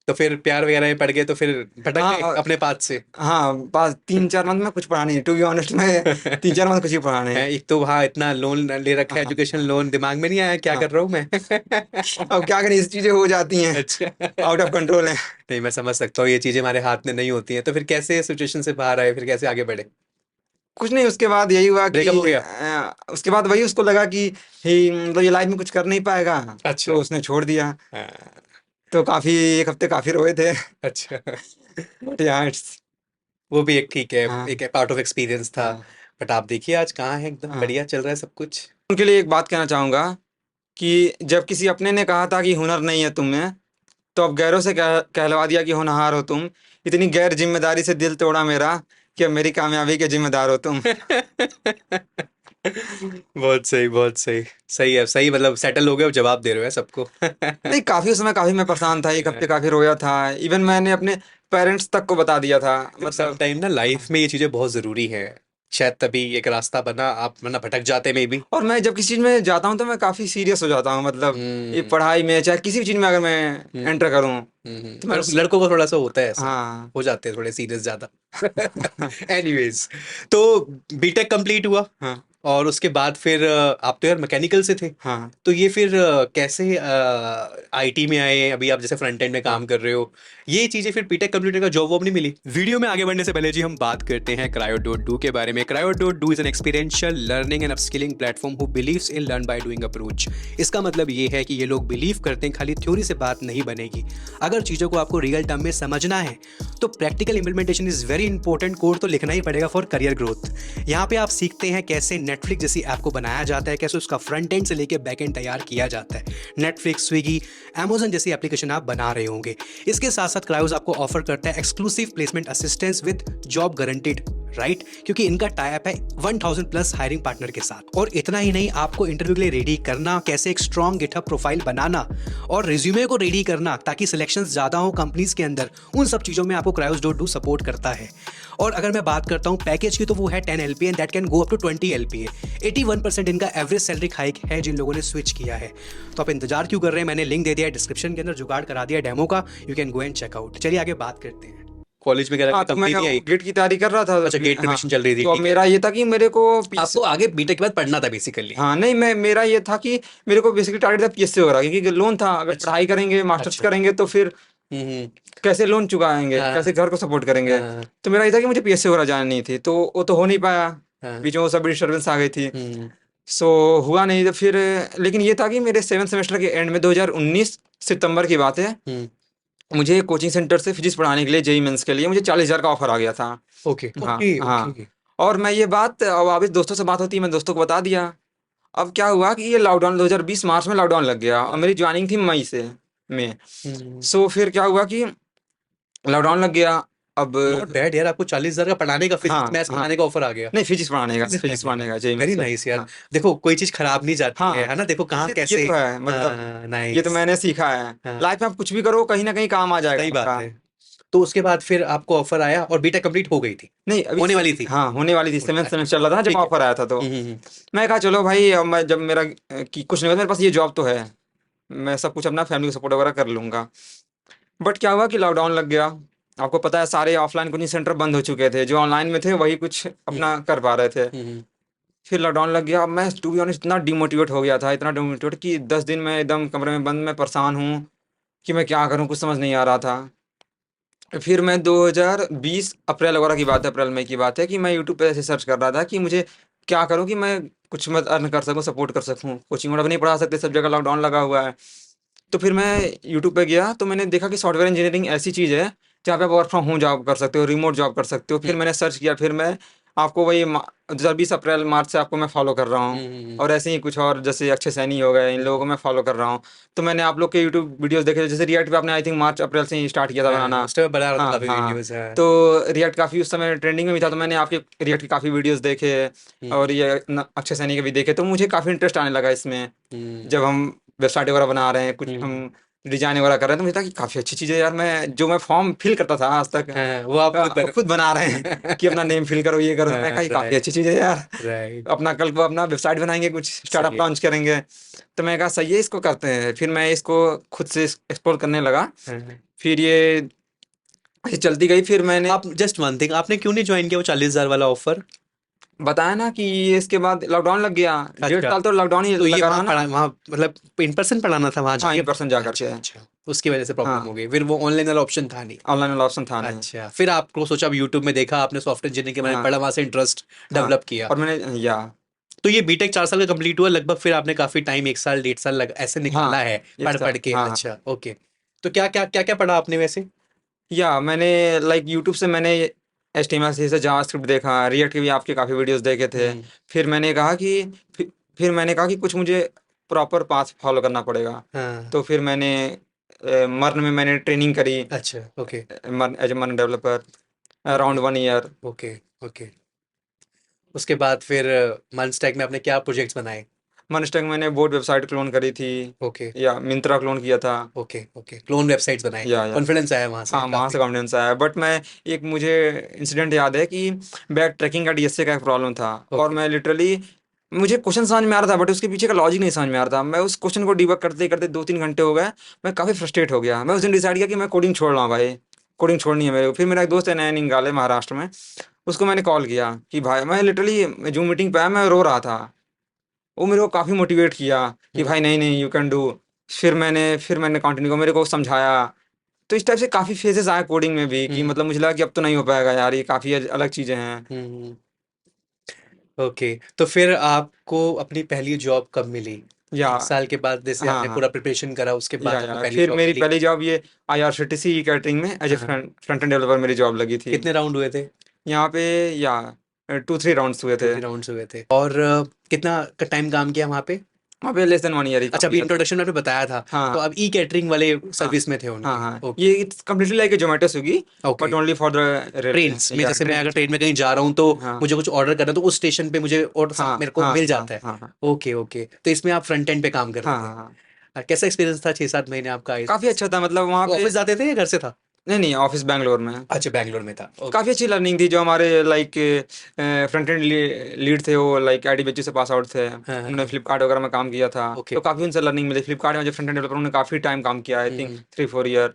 तो फिर प्यार वगैरह में पड़ गए तो फिर भटक हाँ गए अपने पाथ से? हाँ, पास 3-4 मंथ में कुछ पढ़ा नहीं, टू बी ऑनेस्ट में 3-4 मंथ कुछ ही पढ़ा नहीं। है, एक तो वहाँ इतना लोन ले रखा है, हाँ एजुकेशन हाँ लोन, दिमाग में नहीं आया क्या हाँ। कर रहा हूँ मैं? अब क्या करें, इस चीजें हो जाती हैं, अच्छा। आउट ऑफ कंट्रोल है। नहीं, मैं समझ सकता हूँ, ये चीजें हमारे हाथ में नहीं होती हैं। तो फिर कैसे सिचुएशन से बाहर आए, फिर कैसे आगे बढ़े? कुछ नहीं, उसके बाद यही हुआ ब्रेकअप हो कि गया? उसके बाद वही उसको लगा कि ही मतलब ये लाइफ में कुछ कर नहीं पाएगा, अच्छा। तो उसने छोड़ दिया। हाँ। तो काफी, एक हफ्ते काफी रोए थे। अच्छा। बट यहाँ इट्स। वो भी एक ठीक है, हाँ एक पार्ट ऑफ एक्सपीरियंस था। हाँ बट आप देखिए आज कहाँ है, एकदम हाँ। बढ़िया चल रहा है सब कुछ। उनके लिए एक बात कहना चाहूंगा कि जब किसी अपने ने कहा था कि हुनर नहीं है तुम में, तो अब गैरों से कहलवा दिया कि होनहार हो तुम। इतनी गैर जिम्मेदारी से दिल तोड़ा मेरा कि अब मेरी कामयाबी के जिम्मेदार हो तुम। बहुत सही, बहुत सही। सही है, सही मतलब सेटल हो गए, अब जवाब दे रहे हो सबको। नहीं, काफी उस समय काफी मैं परेशान था, एक हफ्ते काफी रोया था। इवन मैंने अपने पेरेंट्स तक को बता दिया था, तो मतलब। समटाइम ना लाइफ में ये चीजें बहुत जरूरी है, शायद तभी एक रास्ता बना, आप वरना भटक जाते में भी। और मैं जब किसी चीज में जाता हूँ तो मैं काफी सीरियस हो जाता हूँ, मतलब ये हम्म पढ़ाई में चाहे किसी भी चीज में अगर मैं हम्म एंटर करूँ तो मैं लड़कों को थोड़ा सा होता है ऐसा, हाँ हो जाते हैं थोड़े सीरियस ज्यादा। एनीवेज, तो बीटेक कंप्लीट हुआ हाँ और उसके बाद फिर आप तो यार मैकेनिकल से थे, हाँ तो ये फिर कैसे आईटी में आए? अभी आप जैसे फ्रंट एंड में काम हाँ। कर रहे हो, ये चीजें फिर बीटेक कंप्लीट का जॉब वॉब नहीं मिली? वीडियो में आगे बढ़ने से पहले जी हम बात करते हैं क्रयो.डू के बारे में। क्रयो.डू is an experiential learning and upskilling platform who believes in learn by doing approach. इसका मतलब ये है कि ये लोग बिलीव करते हैं खाली थ्योरी से बात नहीं बनेगी, अगर चीज़ों को आपको रियल टर्म में समझना है तो practical implementation is very important. Code तो लिखना ही पड़ेगा फॉर करियर ग्रोथ। यहाँ पे आप सीखते हैं कैसे नेटफ्लिक्स जैसी ऐप को बनाया जाता है, कैसे उसका फ्रंट एंड से लेके बैक एंड तैयार किया जाता है। नेटफ्लिक्स, स्विगी, अमेजन जैसी एप्लीकेशन आप बना रहे होंगे। इसके साथ साथ क्रायोज आपको ऑफर करता है exclusive placement assistance with job guaranteed, right, क्योंकि इनका टाई अप है 1000 प्लस हायरिंग पार्टनर के साथ। और इतना ही नहीं, आपको इंटरव्यू के लिए रेडी करना, कैसे एक स्ट्रॉन्ग गिटहब प्रोफाइल बनाना और रिज्यूमे को रेडी करना ताकि सिलेक्शंस ज़्यादा हो कंपनीज के अंदर, उन सब चीज़ों में आपको क्रायोज.do सपोर्ट करता है। और अगर मैं बात करता हूँ पैकेज की, तो वो है 10 LPA and that can go up to 20 LPA। 81% इनका एवरेज सैलरी हाइक है जिन लोगों ने स्विच किया है। तो आप इंतजार क्यों कर रहे हैं? मैंने लिंक दे दिया है डिस्क्रिप्शन के अंदर, जुगाड़ करा दिया डेमो का, you can go and check out. चलिए आगे बात करते हैं। कॉलेज में हाँ, तो मैं गेट की तैयारी कर रहा था। अच्छा, गेट प्रिपरेशन चल रही थी। तो मेरा ये था कि मेरे को आपको आगे बीटेक के बाद पढ़ना था बेसिकली। हाँ नहीं, मेरा ये था कि मेरे को बेसिकली टारगेट था PSC वगैरह, क्योंकि लोन था। अगर पढ़ाई करेंगे, मास्टर्स करेंगे, तो फिर कैसे लोन चुकाएंगे, कैसे घर को सपोर्ट करेंगे। तो मेरा ये था कि मुझे PSC वगैरह जाना नहीं थी, तो वो तो हो नहीं पाया। बीच में वो सब डिस्टर्बेंस आ गई थी, सो हुआ नहीं। तो फिर लेकिन ये था कि मेरे 7th सेमेस्टर के एंड में 2019 सितंबर की बात है, मुझे कोचिंग सेंटर से फिजिक्स पढ़ाने के लिए JEE मेंस के लिए मुझे 40,000 का ऑफर आ गया था। ओके, हाँ हाँ। और मैं ये बात, अब वापस दोस्तों से बात होती है, मैं दोस्तों को बता दिया। अब क्या हुआ कि ये लॉकडाउन 2020 मार्च में लॉकडाउन लग गया और मेरी ज्वाइनिंग थी मई में। सो फिर क्या हुआ कि लॉकडाउन लग गया। अब नॉट बैड यार, आपको 40,000 का पढ़ाने का, फिजिक्स मैथ्स पढ़ाने का ऑफर आ गया। नहीं, फिजिक्स पढ़ाने का JEE वेरी नाइस यार। देखो कोई चीज खराब नहीं जाती है ना। देखो कहाँ कैसे, ये तो है, मतलब ये तो मैंने सीखा है। लाइफ में आप कुछ भी करो, कहीं ना कहीं काम आ जाएगा। सही बात है। तो उसके बाद फिर आपको ऑफर आया और बीटेक कंप्लीट हो गई थी? नहीं, अभी होने वाली थी। हाँ, होने वाली थी। 7th सेमेस्टर चल रहा था जब ऑफर आया था। तो मैं कहा चलो भाई, अब मैं जब मेरा कि कुछ नहीं होता, मेरे पास ये जॉब तो है, मैं सब कुछ अपना फैमिली को सपोर्ट वगैरह कर लूंगा। बट क्या हुआ कि लॉकडाउन लग गया। आपको पता है, सारे ऑफलाइन कोचिंग सेंटर बंद हो चुके थे, जो ऑनलाइन में थे वही कुछ अपना कर पा रहे थे। फिर लॉकडाउन लग गया। अब मैं टू बी ऑनेस्ट इतना डिमोटिवेट हो गया था, इतना डिमोटिवेट कि 10 दिन में एकदम कमरे में बंद, मैं परेशान हूँ कि मैं क्या करूँ, कुछ समझ नहीं आ रहा था। फिर मैं 2020 अप्रैल वगैरह की बात है, अप्रैल मई की बात है, कि मैं यूट्यूब पे ऐसे सर्च कर रहा था कि मुझे क्या करूँ कि मैं कुछ मत अर्न कर सकूँ, सपोर्ट कर सकूँ। कोचिंग वगैरह नहीं पढ़ा सकते, सब जगह लॉकडाउन लगा हुआ है। तो फिर मैं यूट्यूब पे गया, तो मैंने देखा कि सॉफ्टवेयर इंजीनियरिंग ऐसी चीज़ है जहाँ पे आप वर्क फ्रॉम होम जॉब कर सकते हो, रिमोट जॉब कर सकते हो। फिर मैंने सर्च किया, फिर मैं आपको वही 2020 अप्रैल मार्च से आपको मैं फॉलो कर रहा हूँ। और ऐसे ही कुछ और, जैसे अक्षय सैनी हो गए, इन लोगों को मैं फॉलो कर रहा हूँ। तो मैंने आप लोग के यूट्यूब वीडियोस देखे, जैसे रिएक्ट पे आपने आई थिंक मार्च अप्रैल से ही स्टार्ट किया था बनाना। हाँ, तो रिएक्ट काफ़ी उस समय ट्रेंडिंग में भी था, तो मैंने आपके रिएक्ट के काफ़ी वीडियोस देखे और ये अक्षय सैनी के भी देखे। तो मुझे काफ़ी इंटरेस्ट आने लगा इसमें। जब हम वेबसाइट वगैरह बना रहे हैं, कुछ हम डिजाइन वगैरह कर रहे हैं, तो मुझे था कि काफ़ी अच्छी चीज़ है यार। मैं फॉर्म फिल करता था आज तक, वो आप खुद बना रहे हैं कि अपना नेम फिल करो, ये करो। मैं कहा काफ़ी अच्छी चीज़ है यार, अपना कल को अपना वेबसाइट बनाएंगे, कुछ स्टार्टअप लॉन्च करेंगे। तो मैं कहा सही है, इसको करते हैं। फिर मैं इसको खुद से एक्सप्लोर करने लगा। फिर ये चलती गई। फिर मैंने, आप जस्ट वन थिंग, आपने क्यों नहीं ज्वाइन किया वो 40,000 वाला ऑफर? बताया ना कि इसके बाद लॉकडाउन लग गया। 1.5 साल तो लॉकडाउन ही लगा रहा ना। वहाँ मतलब इन पर्सन पढ़ाना था वहाँ? हाँ, इन पर्सन जाकर के। अच्छा, उसकी वजह से प्रॉब्लम हो गई। फिर वो ऑनलाइन वाला ऑप्शन था नहीं? ऑनलाइन वाला ऑप्शन था नहीं। अच्छा, फिर आपको सोचा, अब यूट्यूब में देखा आपने सॉफ्टवेयर इंजीनियरिंग के बारे में पढ़ा, वहाँ से इंटरेस्ट डेवलप किया और मैंने तो ये बीटेक 4 साल का कंप्लीट हुआ लगभग, फिर आपने काफी टाइम 1 साल 1.5 साल ऐसे निकाला है पढ़ के। अच्छा, ओके। तो क्या क्या क्या क्या पढ़ा आपने वैसे? मैंने लाइक यूट्यूब से मैंने HTML से जावास्क्रिप्ट देखा, रिएक्ट के भी आपके काफ़ी वीडियोस देखे थे। फिर मैंने कहा कि फिर मैंने कहा कि कुछ मुझे प्रॉपर पाथ फॉलो करना पड़ेगा। तो फिर मैंने मर्न में मैंने ट्रेनिंग करी। अच्छा, ओके। एज ए मर्न developer around 1 year. Okay okay. उसके बाद फिर मर्न में आपने क्या प्रोजेक्ट्स बनाए? मर्न मैंने बोर्ड वेबसाइट क्लोन करी थी। ओके। या मिंत्रा क्लोन किया था। ओके ओके, क्लोन वेबसाइट्स बनाए। कॉन्फिडेंस आया वहाँ से? हाँ, वहाँ से कॉन्फिडेंस आया। बट मैं एक मुझे इंसिडेंट याद है कि बैक ट्रैकिंग का DSA का एक प्रॉब्लम था। और मैं लिटरली, मुझे क्वेश्चन समझ में आ रहा था बट उसके पीछे का लॉजिक नहीं समझ में आ रहा था। मैं उस क्वेश्चन को डिबग करते करते 2-3 घंटे हो गए। मैं काफ़ी फ्रस्ट्रेट हो गया। मैं उस दिन डिसाइड किया कि मैं कोडिंग छोड़ रहा हूँ भाई, कोडिंग छोड़नी है मेरे को। फिर मेरा एक दोस्त है नया निकाले महाराष्ट्र में, उसको मैंने कॉल किया कि भाई, मैं लिटरली जूम मीटिंग पे आया, मैं रो रहा था। वो मेरे को काफ़ी मोटिवेट किया कि भाई नहीं नहीं, यू कैन डू। फिर मैंने कंटिन्यू को मेरे को समझाया। तो इस टाइप से काफ़ी फेजेस आए कोडिंग में भी कि मतलब मुझे लगा कि अब तो नहीं हो पाएगा यार, ये काफ़ी अलग चीज़ें हैं। ओके। तो फिर आपको अपनी पहली जॉब कब मिली? 1 साल के बाद जैसे आपने पूरा प्रिपरेशन करा, उसके बाद फिर मेरी पहली जॉब ये IRCTC कैटरिंग में as a front end developer मेरी जॉब लगी थी। कितने राउंड हुए थे यहाँ पे? 2-3 राउंड्स हुए थे। राउंड्स हुए थे। और कितना टाइम काम किया वहाँ पे? वहाँ पे लेस देन 1 ईयर ही अच्छा, काम अभी किया था। इंट्रोडक्शन में आपने बताया था। हाँ तो अब ई कैटरिंग वाले हाँ सर्विस में थे हाँ उनके। हाँ, ओके ये it's completely like Zomato Swiggy, okay. But only for the railway trains में या जैसे मैं ट्रेन। अगर ट्रेन में कहीं जा रहा हूँ तो हाँ मुझे कुछ ऑर्डर करना है तो उस स्टेशन पे मुझे ऑर्डर हाँ मेरे को हाँ मिल हाँ जाता है। हाँ हाँ ओके ओके, तो इसमें आप फ्रंट एंड पे काम कर हाँ रहे थे। हाँ हाँ। कैसा एक्सपीरियंस था 6-7 महीने आपका काफ़ी IRCTC? अच्छा था, मतलब वहाँ तो पे। ऑफिस जाते थे या घर से था? नहीं नहीं, ऑफिस बैंगलोर में है। अच्छा, बैंगलोर में था। ओके। काफ़ी अच्छी लर्निंग थी। जो हमारे लाइक फ्रंट एंड लीड थे, वो लाइक आईडी से पास आउट थे, हाँ हाँ उन्होंने हाँ। फ्लिपकार्ट वगैरह में काम किया था। ओके। तो काफ़ी उनसे लर्निंग मिली। फ्लिपकार्ट में जो फ्रंट एंड डेवलपर, उन्होंने काफ़ी टाइम काम किया, आई थिंक हम्म 3-4 ईयर।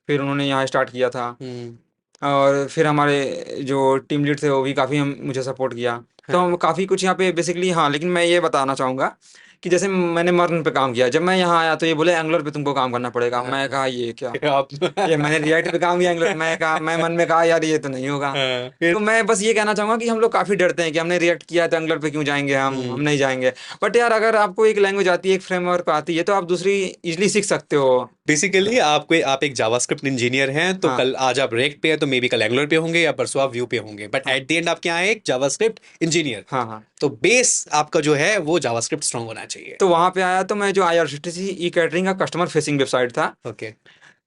फिर उन्होंने यहाँ स्टार्ट किया था। हम्म। और फिर हमारे जो टीम लीड थे, वो भी काफ़ी हम मुझे सपोर्ट किया। तो हाँ हम काफ़ी कुछ यहाँ पे बेसिकली। हाँ, लेकिन मैं ये बताना चाहूँगा कि जैसे मैंने मर्न पे काम किया, जब मैं यहाँ आया तो ये बोले एंगुलर पे तुमको काम करना पड़ेगा। हाँ मैं हाँ। कहा ये क्या, आप ये मैंने रिएक्ट पे काम किया, एंगुलर। मैं कहा, मैं मन में कहा यार ये तो नहीं होगा। फिर। तो मैं बस ये कहना चाहूँगा कि हम लोग काफ़ी डरते हैं कि हमने रिएक्ट किया है तो एंगुलर पे क्यों जाएंगे, हम हम्म। नहीं जाएंगे। बट यार, अगर आपको एक लैंग्वेज आती है, एक फ्रेमवर्क आती है, तो आप दूसरी इजिली सीख सकते हो। बेसिकली आप एक जावास्क्रिप्ट इंजीनियर हैं, तो हाँ कल आज आप रिएक्ट पे हैं तो मे बी कल एंगुलर पे होंगे या परसों आप व्यू पे होंगे, बट हाँ एट द एंड आप क्या हैं? एक जावास्क्रिप्ट इंजीनियर। हाँ हाँ। तो बेस आपका जो है वो जावास्क्रिप्ट स्ट्रांग होना चाहिए। तो वहाँ पे आया तो मैं, जो IRCTC ई कैटरिंग का कस्टमर फेसिंग वेबसाइट था, ओके।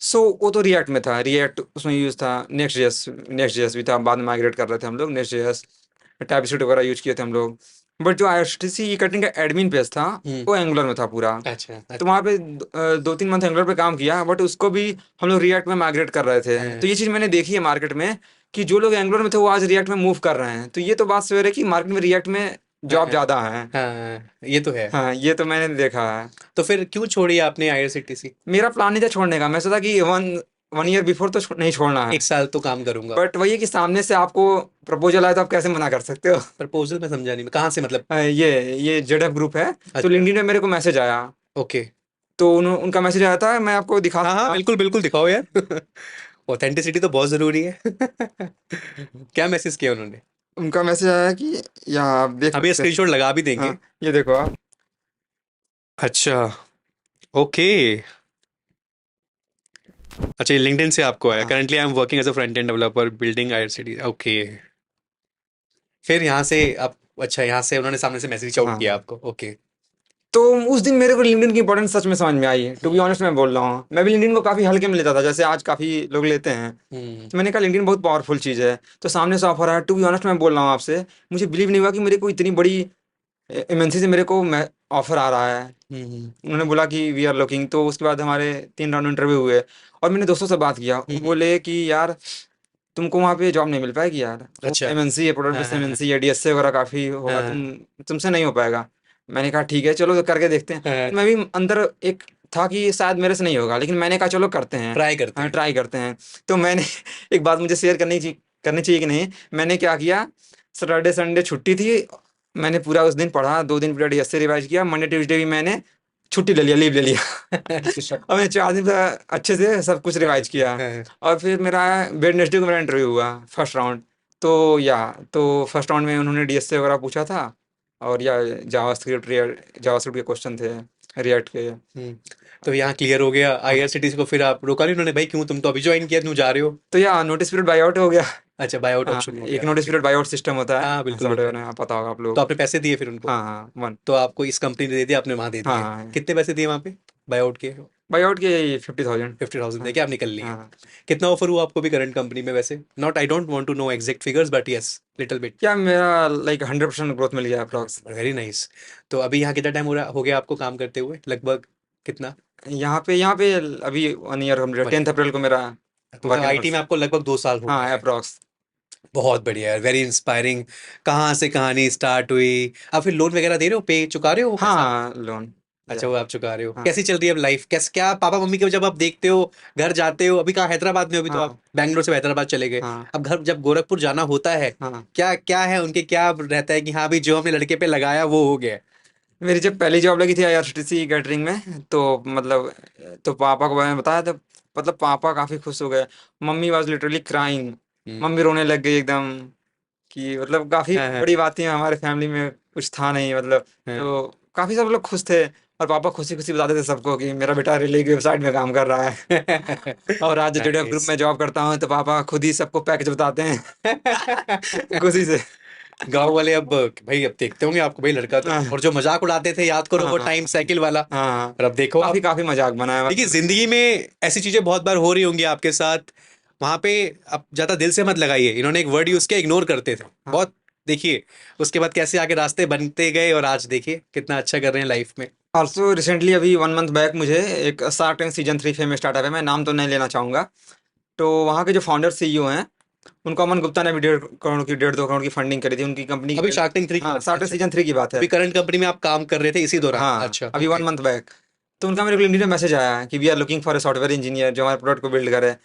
सो वो तो रिएक्ट में था। रिएक्ट उसमें यूज़ था। नेक्स्ट जेएस भी था, बाद में माइग्रेट कर रहे थे हम लोग। नेक्स्ट जेएस, टाइपस्क्रिप्ट वगैरह यूज किए थे हम लोग। बट जो IRCTC ई कैटरिंग का एडमिन पेज था, हम्म। वो एंगुलर में था पूरा। अच्छा तो अच्छा। वहाँ पे 2-3 मंथ एंगुलर पे काम किया, बट उसको भी हम लोग रिएक्ट में माइग्रेट कर रहे थे। हाँ तो ये चीज़ मैंने देखी है मार्केट में, कि जो लोग एंगुलर में थे वो आज रिएक्ट में मूव कर रहे हैं। तो ये तो बात सवेरे की मार्केट में रिएक्ट में हाँ जॉब हाँ ज़्यादा है। हाँ, ये तो है। हाँ, ये तो मैंने देखा है। तो फिर क्यों छोड़ी आपने IRCTC? मेरा प्लान नहीं था छोड़ने का। मैं सोचा कि वन वन ईयर बिफोर तो नहीं छोड़ना है। 1 साल तो काम करूंगा। बट वही है कि सामने से आपको प्रपोजल आए तो आप कैसे मना कर सकते हो। प्रपोजल में समझा नहीं, कहाँ से मतलब? ये जेडएफ ग्रुप है। तो अच्छा। लिंक्डइन में मेरे को मैसेज आया। ओके। तो उनका मैसेज आया था, मैं आपको दिखा हाँ हाँ, सकता। बिल्कुल बिल्कुल दिखाओ यार। ऑथेंटिसिटी तो बहुत जरूरी है। क्या मैसेज किया उन्होंने? उनका मैसेज आया कि यहाँ आप देख हम ये सकते हैं। स्क्रीनशॉट लगा भी देंगे। हाँ, ये देखो आप। अच्छा। ओके। अच्छा, ये लिंक्डइन से आपको आया, हाँ currently I am working as a front end developer building IRCTC। Okay. फिर यहाँ से आप, अच्छा यहाँ से उन्होंने सामने से मैसेज आउट किया हाँ। आपको। ओके। तो उस दिन मेरे को लिंक्डइन की इंपॉर्टेंस सच में समझ में आई। टू बी ऑनेस्ट मैं बोल रहा हूँ, मैं भी लिंक्डइन को काफ़ी हल्के में लेता था, जैसे आज काफ़ी लोग लेते हैं। हम्म। तो मैंने कहा लिंक्डइन बहुत पावरफुल चीज़ है। तो सामने से ऑफर आया, टू बी ऑनेस्ट मैं बोल रहा हूँ आपसे, मुझे बिलीव नहीं हुआ कि मेरे को इतनी बड़ी एमएनसी से मेरे को ऑफर आ रहा है। हम्म उन्होंने बोला कि वी आर लुकिंग। तो उसके बाद हमारे 3 राउंड इंटरव्यू हुए, और मैंने दोस्तों से बात किया। वो हम्म। बोले कि यार तुमको वहाँ पे जॉब नहीं मिल पाएगी यार, वो अच्छा। एमएनसी है, प्रोडक्ट हाँ बेस्ड हाँ हाँ एमएनसी है, डीएसए वगैरह काफ़ी होगा, हाँ तुमसे नहीं हो पाएगा। मैंने कहा ठीक है, चलो तो करके देखते हैं। हाँ। तो मैं भी अंदर एक था कि शायद मेरे से नहीं होगा, लेकिन मैंने कहा चलो करते हैं। ट्राई करते हाँ, हैं। ट्राई करते हैं। तो मैंने एक बात मुझे शेयर करनी चाहिए कि नहीं। मैंने क्या किया, सैटरडे संडे छुट्टी थी, मैंने पूरा उस दिन पढ़ा, 2 दिन पूरा डीएसए रिवाइज किया। मंडे ट्यूसडे भी मैंने छुट्टी ले लिया, लीव ले लिया। और मैं 4 दिन अच्छे से सब कुछ रिवाइज किया। हाँ। और फिर मेरा वेडनेसडे को मेरा इंटरव्यू हुआ, फर्स्ट राउंड। तो तो फर्स्ट राउंड में उन्होंने डीएसए वगैरह पूछा था, और या जावास्क्रिप्ट के क्वेश्चन थे, रिएक्ट के। हम्म। तो यहाँ क्लियर हो गया हाँ, IRCTC को, फिर आप रोका नहीं उन्होंने? भाई क्यों, तुम तो अभी ज्वाइन किया, क्यों जा रहे हो? तो या नोटिस पीरियड बाई आउट हो गया। अच्छा, बाय आउट हाँ, ऑप्शन हो एक गया। Notice okay. Period by out system होता है। हाँ हाँ, बिल्कुल होता सॉफ्टवेयर है। में पता होगा आप तो लोग। आपने पैसे दिए फिर उनको? हाँ हाँ, वन। तो आपको इस कंपनी ने दे दिया, आपने वहां दे हाँ दिए? हाँ, कितने पैसे दिए वहां पे बाय आउट के? बाई आउट के 50,000। 50,000 दे हाँ के आप निकल लिए? हाँ। कितना ऑफर हुआ आपको भी करंट कंपनी में वैसे? Not, I don't want to know exact figures, but yes, little bit. क्या मेरा लाइक 100% ग्रोथ मिल गया अप्रॉक्स। Very nice. तो अभी यहाँ कितना टाइम हो गया आपको काम करते हुए लगभग? कितना? यहाँ पे अभी 1 ईयर कंप्लीट, 10th अप्रैल को मेरा तो मतलब वर्क IT में एनिवर्सरी। आपको लगभग 2 साल हो गए हाँ, हैं। अप्रॉक्स। बहुत बढ़िया है, वेरी इंस्पायरिंग। कहाँ से कहानी स्टार्ट हुई? आप फिर लोन वगैरह दे रहे हो, पे चुका रहे हो वो पैसा? हाँ, लोन। अच्छा, वो आप चुका रहे हो। हाँ कैसी चल रही है अब लाइफ? कैसे, क्या पापा मम्मी के जब आप देखते हो, घर जाते हो, अभी कहाँ हैदराबाद में हो? अभी तो आप हाँ बैंगलोर से हैदराबाद चले गए। हाँ अब घर जब गोरखपुर जाना होता है, हाँ। क्या क्या है उनके, क्या रहता है कि हाँ भाई जो हमने लड़के पे लगाया वो हो गया? मेरी जब पहली जॉब लगी थी IRCTC कैटरिंग में, तो मतलब, तो पापा को मैंने बताया, तो मतलब पापा काफ़ी खुश हो गए। Mummy was literally crying. Hmm. Mummy रोने लग गई एकदम, कि मतलब काफ़ी हाँ हाँ बड़ी बात थी, हमारे फैमिली में कुछ था नहीं मतलब। हाँ। तो काफ़ी सब लोग खुश थे, और पापा खुशी खुशी बताते थे सबको कि मेरा बेटा रिले की वेबसाइट में काम कर रहा है। और आज जेडीएफ ग्रुप नाइस। में जॉब करता हूँ, तो पापा खुद ही सबको पैकेज बताते हैं। खुशी से। गाँव वाले अब भाई अब देखते होंगे आपको भाई लड़का तो, हाँ और जो मजाक उड़ाते थे याद करो वो हाँ टाइम साइकिल वाला, हाँ, और अब देखो काफी आप। काफी मजाक बनाया देखिए मतलब। जिंदगी में ऐसी चीजें बहुत बार हो रही होंगी आपके साथ, वहां पे आप ज्यादा दिल से मत लगाइए। इन्होंने एक वर्ड यूज किया, इग्नोर करते थे हाँ। बहुत। देखिए उसके बाद कैसे आगे रास्ते बनते गए, और आज देखिए कितना अच्छा कर रहे हैं लाइफ में। ऑल्सो रिसेंटली अभी 1 मंथ बैक मुझे एक shark tank season 3 fame startup है, मैं नाम तो नहीं लेना चाहूंगा। तो वहाँ के जो फाउंडर सीईओ हैं, उनको अमन गुप्ता ने भी 1.5 करोड़ की 1.5-2 करोड़ की फंडिंग करी थी उनकी कंपनी अभी के। शार्क टैंक 3 की हाँ, बात, शार्क टैंक अच्छा। सीजन 3 की बात है। अभी करंट कंपनी में आप काम कर रहे थे इसी दौरान, हाँ, अच्छा अभी वन ओके। Month back. तो उनका मेरे को लिंक्डइन में मैसेज आया है कि we are looking for a software engineer जो हमारे प्रोडक्ट को बिल्ड करे।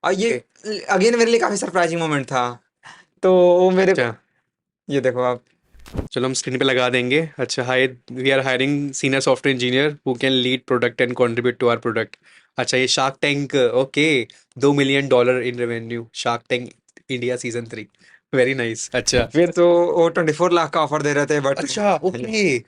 और ये ओके अगेन मेरे लिए काफी सरप्राइजिंग मोमेंट था। तो वो मेरे अच्छा, को, ये देखो आप। चलो हम स्क्रीन पे लगा देंगे। अच्छा, hi, we are hiring senior software engineer who can lead product and contribute to our product. अच्छा, ये Shark Tank, okay. $2 million in revenue, Shark Tank India season 3। Very nice, अच्छा फिर। तो वो 24 लाख का ऑफर दे रहे थे बट अच्छा ओके,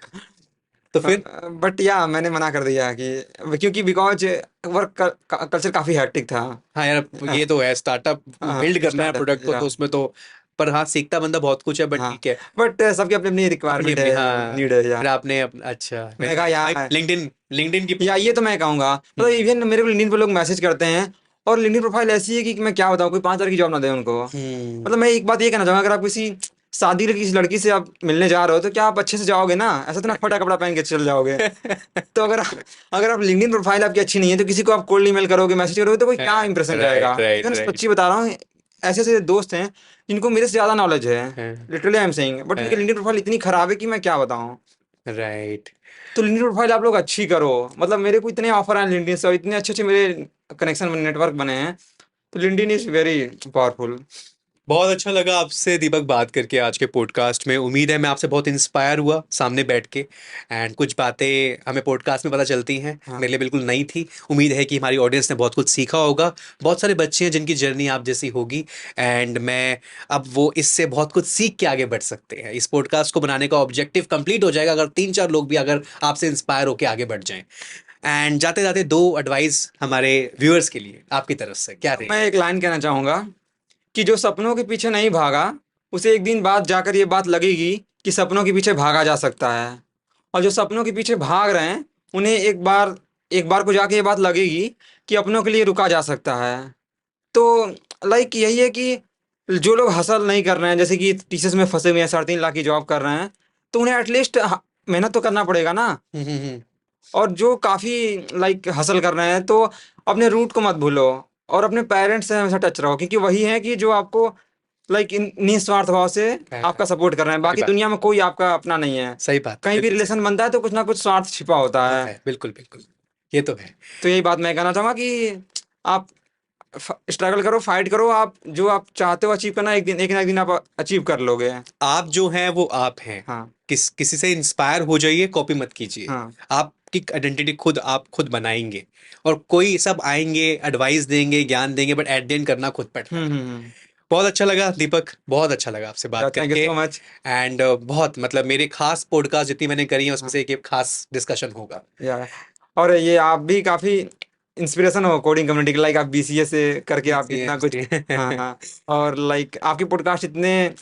तो फिर। बट या मैंने मना कर दिया कि क्योंकि बिकॉज वर्क कल्चर काफी हैक्टिक था। हाँ यार ये तो है, स्टार्टअप बिल्ड करना है स्टार्टअप प्रोडक्ट को या तो उसमें तो, पर हाँ सीखता बंदा बहुत कुछ है, बट हाँ, ठीक है। बट सबकी अपनी अपनी अपनी रिक्वायरमेंट अपनी, है, हाँ। नीड है या फिर आपने अच्छा, मैं कहा यार। लिंक्डइन, लिंक्डइन की। या ये तो मैं कहूंगा मतलब इवन मेरे को लिंक्डइन पे लोग मैसेज करते हैं, और लिंक्डइन प्रोफाइल ऐसी है कि मैं क्या बताऊं, कोई 5 हज़ार की जॉब ना दे उनको। हम्म। मतलब मैं एक बात ये कहना चाहूंगा, अगर आप किसी शादी की किसी लड़की से आप मिलने जा रहे हो तो क्या आप अच्छे से जाओगे ना, ऐसा तो ना फटा कपड़ा पहन के चल जाओगे। तो अगर आप लिंक्डइन प्रोफाइल आपकी अच्छी नहीं है तो किसी को आप कोल्ड ईमेल करोगे, मैसेज करोगे, तो कोई क्या इंप्रेशन जाएगा। Right right even right. सच्ची बता रहा हूँ, ऐसे ऐसे दोस्त हैं जिनको मेरे से ज्यादा नॉलेज है, literally I am saying, but उनकी लिंक्डइन प्रोफाइल इतनी खराब है कि मैं क्या बताऊं। राइट। तो लिंक्डइन प्रोफाइल आप लोग अच्छी करो। मतलब मेरे को इतने ऑफर आए लिंक्डइन से, और इतने अच्छे अच्छे मेरे कनेक्शन नेटवर्क बने हैं। तो लिंक्डइन इज वेरी पावरफुल। बहुत अच्छा लगा आपसे दीपक बात करके आज के पॉडकास्ट में। उम्मीद है मैं आपसे बहुत इंस्पायर हुआ सामने बैठ के, एंड कुछ बातें हमें पॉडकास्ट में पता चलती हैं, हाँ, मेरे लिए बिल्कुल नई थी। उम्मीद है कि हमारी ऑडियंस ने बहुत कुछ सीखा होगा। बहुत सारे बच्चे हैं जिनकी जर्नी आप जैसी होगी, एंड मैं अब वो इससे बहुत कुछ सीख के आगे बढ़ सकते हैं। इस पॉडकास्ट को बनाने का ऑब्जेक्टिव कंप्लीट हो जाएगा अगर 3-4 लोग भी अगर आपसे इंस्पायर होकर आगे बढ़ जाएं। एंड जाते जाते 2 एडवाइस हमारे व्यूअर्स के लिए आपकी तरफ से क्या मैं रहेगी? एक लाइन कहना चाहूंगा कि जो सपनों के पीछे नहीं भागा, उसे एक दिन बाद जाकर ये बात लगेगी कि सपनों के पीछे भागा जा सकता है। और जो सपनों के पीछे भाग रहे हैं, उन्हें एक बार को जाके ये बात लगेगी कि अपनों के लिए रुका जा सकता है। तो लाइक यही है कि जो लोग हसल नहीं कर रहे हैं, जैसे कि टीचर्स में फंसे हुए हैं, 3.5 लाख की जॉब कर रहे हैं, तो उन्हें एटलीस्ट मेहनत तो करना पड़ेगा ना। हम्म। और जो काफ़ी लाइक हसल कर रहे हैं, तो अपने रूट को मत भूलो, और अपने पेरेंट्स से हमेशा टच रहो, क्योंकि वही है कि जो आपको लाइक निस्वार्थ भाव से आपका सपोर्ट कर रहे हैं। सही बाकी बात, दुनिया में कोई आपका अपना नहीं है। सही बात, कहीं भी बिल्कुल सही। रिलेशन बनता है तो कुछ ना कुछ स्वार्थ छिपा होता वो है। है, बिल्कुल बिल्कुल, ये तो है। तो यही बात मैं कहना चाहूँगा कि आप स्ट्रगल करो, फाइट करो, आप जो आप चाहते हो अचीव करना, एक ना एक दिन आप अचीव कर लोगे। आप जो हैं वो आप हैं। हाँ किसी से इंस्पायर हो जाइए, कॉपी मत कीजिए। हाँ। आपकी आइडेंटिटी खुद आप खुद बनाएंगे, और कोई सब आएंगे एडवाइस देंगे ज्ञान देंगे, बट एट द एंड करना खुद पड़ता है। हम्म। बहुत अच्छा लगा दीपक, बहुत अच्छा लगा आपसे बात थैंक यू करके। So much. एंड बहुत मतलब मेरे खास पॉडकास्ट जितनी मैंने करी है उसमें हाँ से एक खास डिस्कशन होगा। या और ये आप भी काफ़ी इंस्पिरेशन हो कोडिंग कम्युनिटी के, लाइक आप बीसीए से करके आप इतना कुछ। हाँ हाँ। और लाइक आपके पॉडकास्ट इतने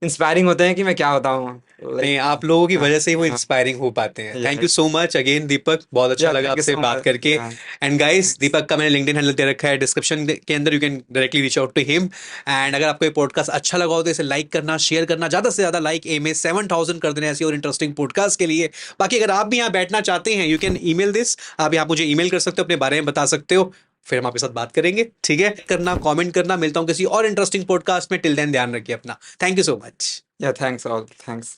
इंस्पायरिंग होते हैं कि मैं क्या बताऊँ, नहीं, लाइक। आप लोगों की हाँ वजह से ही वो हाँ। इंस्पायरिंग हो पाते हैं। या thank you so much again Deepak, बहुत अच्छा या लगा थैंक यू आपसे सो बात मच करके। या एंड गाइस, थैंक्स। दीपक का मैंने लिंक्डइन हैंडल दे रखा है डिस्क्रिप्शन के अंदर, you can directly reach out to him. And अगर आपको ये पॉडकास्ट अच्छा लगा हो तो इसे लाइक करना, शेयर करना, ज़्यादा से ज़्यादा लाइक एम ए 7,000 कर देना ऐसी और इंटरेस्टिंग पॉडकास्ट के लिए। बाकी अगर आप भी यहाँ बैठना चाहते हैं, यू कैन ईमेल दिस, आप यहाँ मुझे ईमेल कर सकते हो, अपने बारे में बता सकते हो, फिर हम आपके साथ बात करेंगे। ठीक है, करना, कमेंट करना। मिलता हूँ किसी और इंटरेस्टिंग पॉडकास्ट में, टिल देन ध्यान रखिए अपना। Thank you so much. या थैंक्स ऑल, थैंक्स।